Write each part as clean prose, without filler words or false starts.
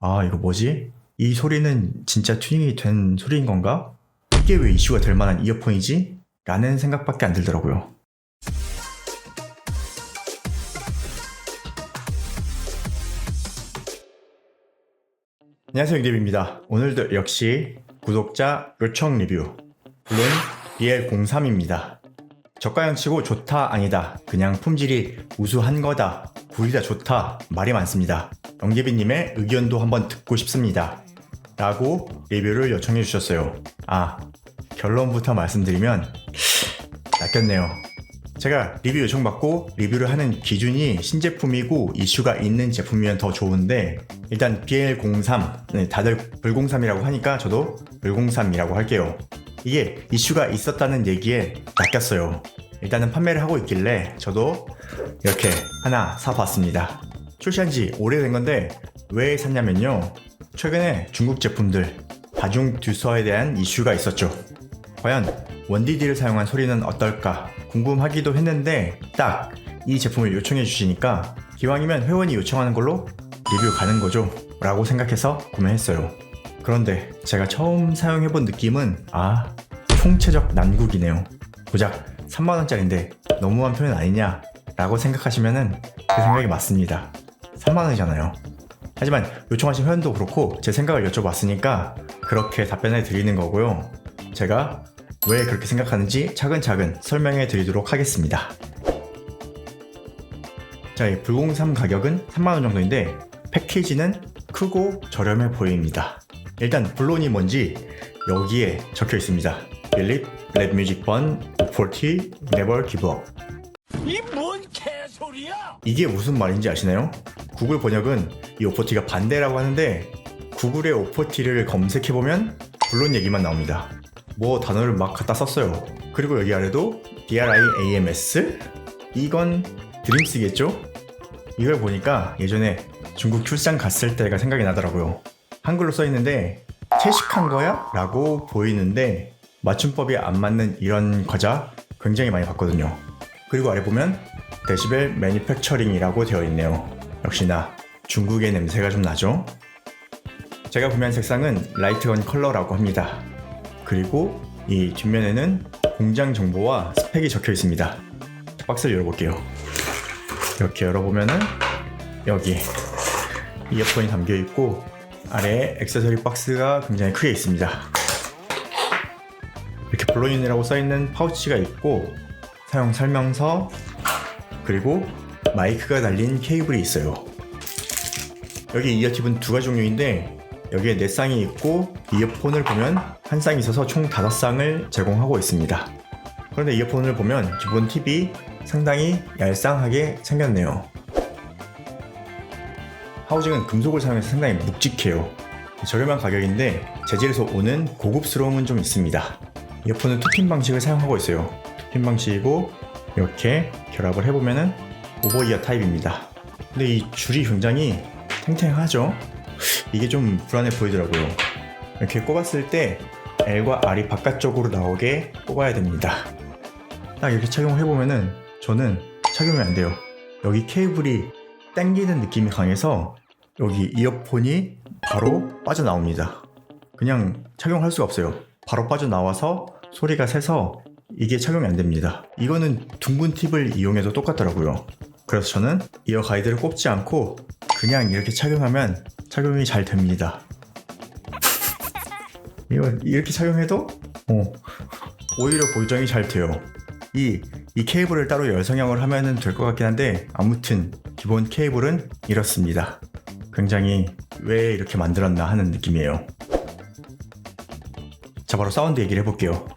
아, 이거 뭐지? 이 소리는 진짜 튜닝이 된 소리인 건가? 이게 왜 이슈가 될 만한 이어폰이지? 라는 생각밖에 안 들더라고요. 안녕하세요, 잉대비입니다. 오늘도 역시 구독자 요청 리뷰 물론 BL03입니다. 저가형치고 좋다 아니다, 그냥 품질이 우수한 거다, 구리다 좋다, 말이 많습니다. 영대비님의 의견도 한번 듣고 싶습니다 라고 리뷰를 요청해 주셨어요. 결론부터 말씀드리면 낚였네요. 제가 리뷰 요청받고 리뷰를 하는 기준이 신제품이고 이슈가 있는 제품이면 더 좋은데, 일단 BL03, 다들 불03이라고 하니까 저도 불03이라고 할게요. 이게 이슈가 있었다는 얘기에 낚였어요. 일단은 판매를 하고 있길래 저도 이렇게 하나 사봤습니다. 출시한 지 오래된 건데 왜 샀냐면요, 최근에 중국 제품들 다중 듀서에 대한 이슈가 있었죠. 과연 원디디를 사용한 소리는 어떨까 궁금하기도 했는데 딱 이 제품을 요청해 주시니까 기왕이면 회원이 요청하는 걸로 리뷰 가는 거죠 라고 생각해서 구매했어요. 그런데 제가 처음 사용해본 느낌은 총체적 난국이네요. 고작 3만원짜리인데 너무한 표현 아니냐 라고 생각하시면은 그 생각이 맞습니다. 3만원이잖아요. 하지만 요청하신 회원도 그렇고 제 생각을 여쭤봤으니까 그렇게 답변해 드리는 거고요. 제가 왜 그렇게 생각하는지 차근차근 설명해 드리도록 하겠습니다. 자, 이 불03 가격은 3만원 정도인데 패키지는 크고 저렴해 보입니다. 일단 불론이 뭔지 여기에 적혀 있습니다. 필립 레드 뮤직 번 540 Never Give Up. 이 뭔 개소리야? 이게 무슨 말인지 아시나요? 구글 번역은 이 540가 반대라고 하는데 구글의 540를 검색해보면 불론 얘기만 나옵니다. 뭐 단어를 막 갖다 썼어요. 그리고 여기 아래도 DRIAMS? 이건 드림스겠죠? 이걸 보니까 예전에 중국 출장 갔을 때가 생각이 나더라고요. 한글로 써있는데 채식한 거야? 라고 보이는데 맞춤법이 안 맞는 이런 과자 굉장히 많이 봤거든요. 그리고 아래 보면 데시벨 매니팩처링이라고 되어 있네요. 역시나 중국의 냄새가 좀 나죠? 제가 구매한 색상은 라이트건 컬러라고 합니다. 그리고 이 뒷면에는 공장 정보와 스펙이 적혀 있습니다. 박스를 열어볼게요. 이렇게 열어보면은 여기 이어폰이 담겨 있고 아래에 액세서리 박스가 굉장히 크게 있습니다. 이렇게 블로인이라고 써있는 파우치가 있고 사용 설명서, 그리고 마이크가 달린 케이블이 있어요. 여기 이어팁은 두 가지 종류인데 여기에 4쌍이 있고 이어폰을 보면 한 쌍이 있어서 총 5쌍을 제공하고 있습니다. 그런데 이어폰을 보면 기본 팁이 상당히 얄쌍하게 생겼네요. 하우징은 금속을 사용해서 상당히 묵직해요. 저렴한 가격인데 재질에서 오는 고급스러움은 좀 있습니다. 이어폰은 투핀 방식을 사용하고 있어요. 투핀 방식이고 이렇게 결합을 해보면은 오버이어 타입입니다. 근데 이 줄이 굉장히 탱탱하죠? 이게 좀 불안해 보이더라고요. 이렇게 꼽았을 때 L과 R이 바깥쪽으로 나오게 꼽아야 됩니다. 딱 이렇게 착용을 해보면은 저는 착용이 안 돼요. 여기 케이블이 당기는 느낌이 강해서 여기 이어폰이 바로 빠져나옵니다. 그냥 착용할 수가 없어요. 바로 빠져나와서 소리가 새서 이게 착용이 안 됩니다. 이거는 둥근 팁을 이용해도 똑같더라고요. 그래서 저는 이어 가이드를 꼽지 않고 그냥 이렇게 착용하면 착용이 잘 됩니다. 이렇게 착용해도 오히려 보정이 잘 돼요. 이 케이블을 따로 열성형을 하면 될 것 같긴 한데 아무튼 기본 케이블은 이렇습니다. 굉장히 왜 이렇게 만들었나 하는 느낌이에요. 자, 바로 사운드 얘기를 해볼게요.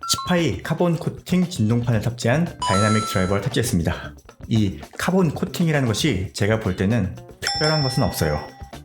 치파이 카본 코팅 진동판을 탑재한 다이나믹 드라이버를 탑재했습니다. 이 카본 코팅이라는 것이 제가 볼 때는 특별한 것은 없어요.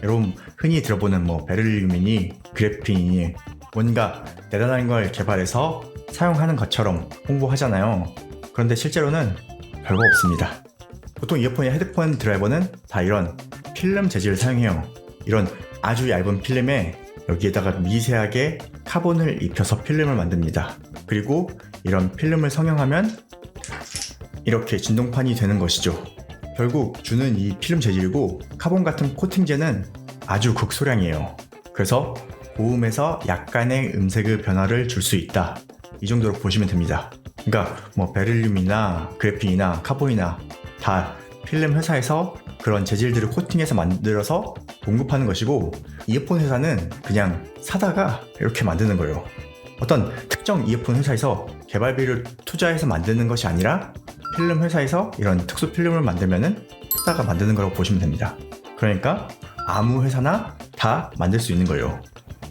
여러분 흔히 들어보는 베릴륨이니 그래핀이니 뭔가 대단한 걸 개발해서 사용하는 것처럼 홍보하잖아요. 그런데 실제로는 별거 없습니다. 보통 이어폰이나 헤드폰 드라이버는 다 이런 필름 재질을 사용해요. 이런 아주 얇은 필름에 여기에다가 미세하게 카본을 입혀서 필름을 만듭니다. 그리고 이런 필름을 성형하면 이렇게 진동판이 되는 것이죠. 결국 주는 이 필름 재질이고 카본 같은 코팅제는 아주 극소량이에요. 그래서 고음에서 약간의 음색의 변화를 줄 수 있다. 이 정도로 보시면 됩니다. 그러니까 뭐 베릴륨이나 그래핀이나 카본이나 다 필름 회사에서 그런 재질들을 코팅해서 만들어서 공급하는 것이고, 이어폰 회사는 그냥 사다가 이렇게 만드는 거예요. 어떤 특정 이어폰 회사에서 개발비를 투자해서 만드는 것이 아니라 필름 회사에서 이런 특수 필름을 만들면은 사다가 만드는 거라고 보시면 됩니다. 그러니까 아무 회사나 다 만들 수 있는 거예요.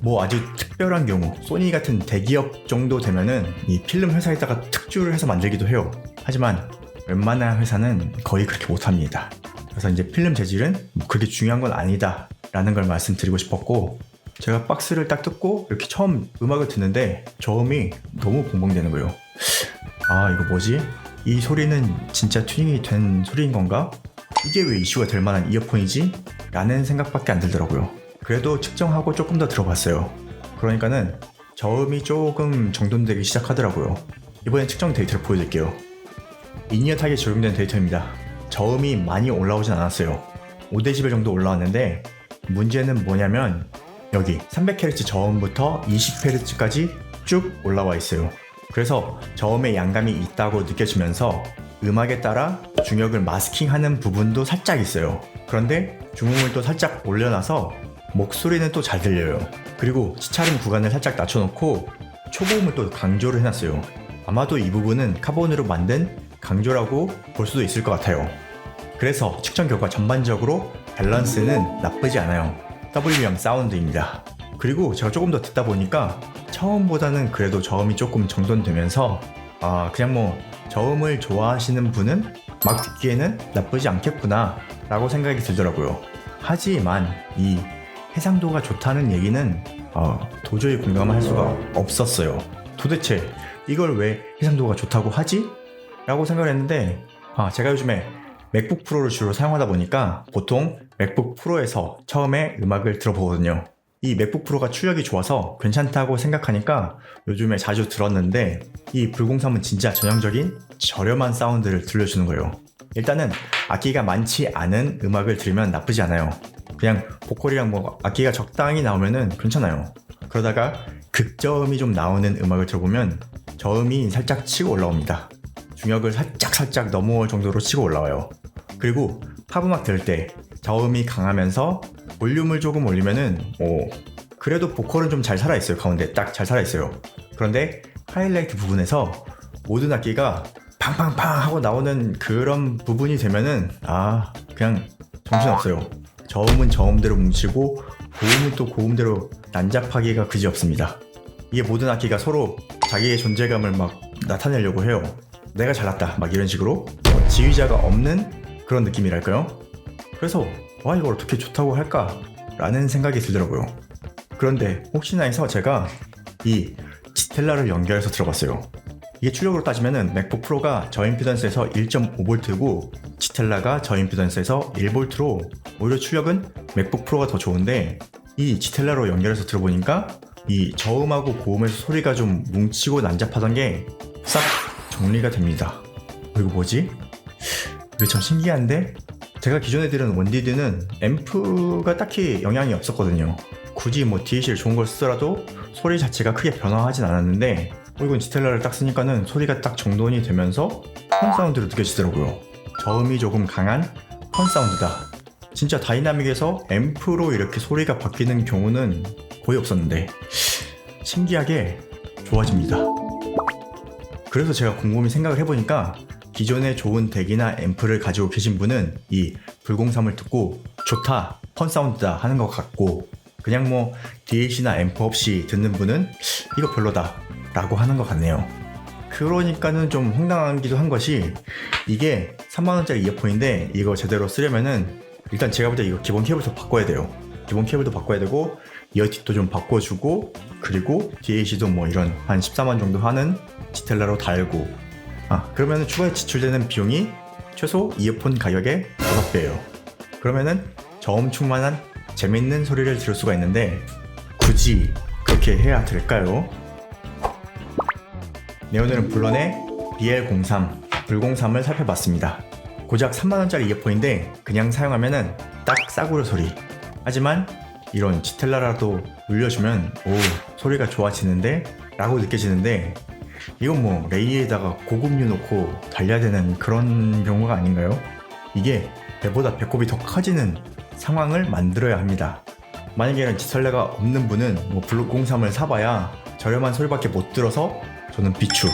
뭐 아주 특별한 경우 소니 같은 대기업 정도 되면은 이 필름 회사에다가 특주를 해서 만들기도 해요. 하지만 웬만한 회사는 거의 그렇게 못합니다. 그래서 이제 필름 재질은 뭐 그렇게 중요한 건 아니다 라는 걸 말씀드리고 싶었고, 제가 박스를 딱 뜯고 이렇게 처음 음악을 듣는데 저음이 너무 벙벙대는 거예요. 아, 이거 뭐지? 이 소리는 진짜 튜닝이 된 소리인 건가? 이게 왜 이슈가 될 만한 이어폰이지? 라는 생각밖에 안 들더라고요. 그래도 측정하고 조금 더 들어봤어요. 그러니까는 저음이 조금 정돈되기 시작하더라고요. 이번엔 측정 데이터를 보여드릴게요. 인이어 타겟에 적용된 데이터입니다. 저음이 많이 올라오진 않았어요. 5dB 정도 올라왔는데, 문제는 뭐냐면 여기 300Hz 저음부터 20Hz까지 쭉 올라와 있어요. 그래서 저음의 양감이 있다고 느껴지면서 음악에 따라 중역을 마스킹하는 부분도 살짝 있어요. 그런데 중음을 또 살짝 올려놔서 목소리는 또 잘 들려요. 그리고 시차림 구간을 살짝 낮춰놓고 초고음을 또 강조를 해놨어요. 아마도 이 부분은 카본으로 만든 강조라고 볼 수도 있을 것 같아요. 그래서 측정 결과 전반적으로 밸런스는 나쁘지 않아요. W형 사운드입니다. 그리고 제가 조금 더 듣다 보니까 처음보다는 그래도 저음이 조금 정돈되면서 그냥 뭐 저음을 좋아하시는 분은 막 듣기에는 나쁘지 않겠구나 라고 생각이 들더라고요. 하지만 이 해상도가 좋다는 얘기는 도저히 공감을 할 수가 없었어요. 도대체 이걸 왜 해상도가 좋다고 하지? 라고 생각을 했는데, 제가 요즘에 맥북 프로를 주로 사용하다 보니까 보통 맥북 프로에서 처음에 음악을 들어보거든요. 이 맥북 프로가 출력이 좋아서 괜찮다고 생각하니까 요즘에 자주 들었는데, 이 불공삼은 진짜 전형적인 저렴한 사운드를 들려주는 거예요. 일단은 악기가 많지 않은 음악을 들으면 나쁘지 않아요. 그냥 보컬이랑 뭐 악기가 적당히 나오면은 괜찮아요. 그러다가 극저음이 좀 나오는 음악을 들어보면 저음이 살짝 치고 올라옵니다. 중역을 살짝 넘어올 정도로 치고 올라와요. 그리고 팝음악 들을 때 저음이 강하면서 볼륨을 조금 올리면은 그래도 보컬은 좀 잘 살아있어요. 가운데 딱 잘 살아있어요. 그런데 하이라이트 부분에서 모든 악기가 팡팡팡 하고 나오는 그런 부분이 되면은 그냥 정신없어요. 저음은 저음대로 뭉치고 고음은 또 고음대로 난잡하기가 그지없습니다. 이게 모든 악기가 서로 자기의 존재감을 막 나타내려고 해요. 내가 잘났다 막 이런 식으로 지휘자가 없는 그런 느낌이랄까요? 그래서 이걸 어떻게 좋다고 할까? 라는 생각이 들더라고요. 그런데 혹시나 해서 제가 이 지텔라를 연결해서 들어봤어요. 이게 출력으로 따지면은 맥북 프로가 저임피던스에서 1.5V고 지텔라가 저임피던스에서 1V로 오히려 출력은 맥북 프로가 더 좋은데, 이 지텔라로 연결해서 들어보니까 이 저음하고 고음에서 소리가 좀 뭉치고 난잡하던 게 싹 정리가 됩니다. 이거 뭐지? 이게 참 신기한데, 제가 기존에 들은 원디드는 앰프가 딱히 영향이 없었거든요. 굳이 뭐 DAC를 좋은 걸 쓰더라도 소리 자체가 크게 변화하진 않았는데, 이건 지텔라를 딱 쓰니까는 소리가 딱 정돈이 되면서 펀 사운드로 느껴지더라고요. 저음이 조금 강한 펀 사운드다. 진짜 다이나믹에서 앰프로 이렇게 소리가 바뀌는 경우는 거의 없었는데 신기하게 좋아집니다. 그래서 제가 곰곰이 생각을 해보니까 기존에 좋은 덱이나 앰프를 가지고 계신 분은 이 불공삼을 듣고 좋다, 펀 사운드다 하는 것 같고, 그냥 뭐 DAC나 앰프 없이 듣는 분은 이거 별로다 라고 하는 것 같네요. 그러니까는 좀 황당하기도 한 것이, 이게 3만원짜리 이어폰인데 이거 제대로 쓰려면은 일단 제가 볼 때 이거 기본 케이블도 바꿔야 돼요. 기본 케이블도 바꿔야 되고 이어팁도 좀 바꿔주고, 그리고 DAC도 뭐 이런 한 14만 정도 하는 지텔라로 달고, 그러면은 추가에 지출되는 비용이 최소 이어폰 가격의 5배예요. 그러면은 저음 충만한 재밌는 소리를 들을 수가 있는데 굳이 그렇게 해야 될까요? 네, 오늘은 블런의 BL03 불03을 살펴봤습니다. 고작 3만원짜리 이어폰인데 그냥 사용하면은 딱 싸구려 소리. 하지만 이런 지텔라라도 울려주면 오 소리가 좋아지는데? 라고 느껴지는데 이건 뭐 레이에다가 고급류 넣고 달려야 되는 그런 경우가 아닌가요? 이게 배보다 배꼽이 더 커지는 상황을 만들어야 합니다. 만약에 이런 지텔라가 없는 분은 뭐 블록03을 사봐야 저렴한 소리밖에 못 들어서 저는 비추.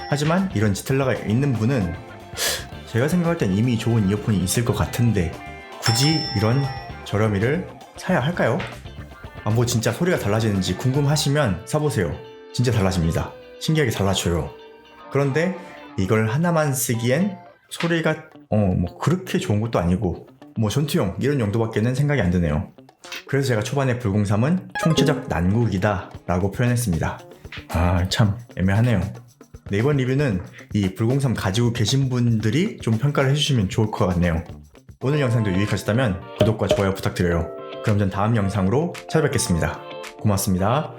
하지만 이런 지텔라가 있는 분은 제가 생각할 땐 이미 좋은 이어폰이 있을 것 같은데 굳이 이런 저렴이를 사야 할까요? 뭐 진짜 소리가 달라지는지 궁금하시면 사보세요. 진짜 달라집니다. 신기하게 달라져요. 그런데 이걸 하나만 쓰기엔 소리가 뭐 그렇게 좋은 것도 아니고 뭐 전투용 이런 용도밖에는 생각이 안 드네요. 그래서 제가 초반에 불03은 총체적 난국이다 라고 표현했습니다. 참 애매하네요. 네, 이번 리뷰는 이 불03 가지고 계신 분들이 좀 평가를 해주시면 좋을 것 같네요. 오늘 영상도 유익하셨다면 구독과 좋아요 부탁드려요. 그럼 전 다음 영상으로 찾아뵙겠습니다. 고맙습니다.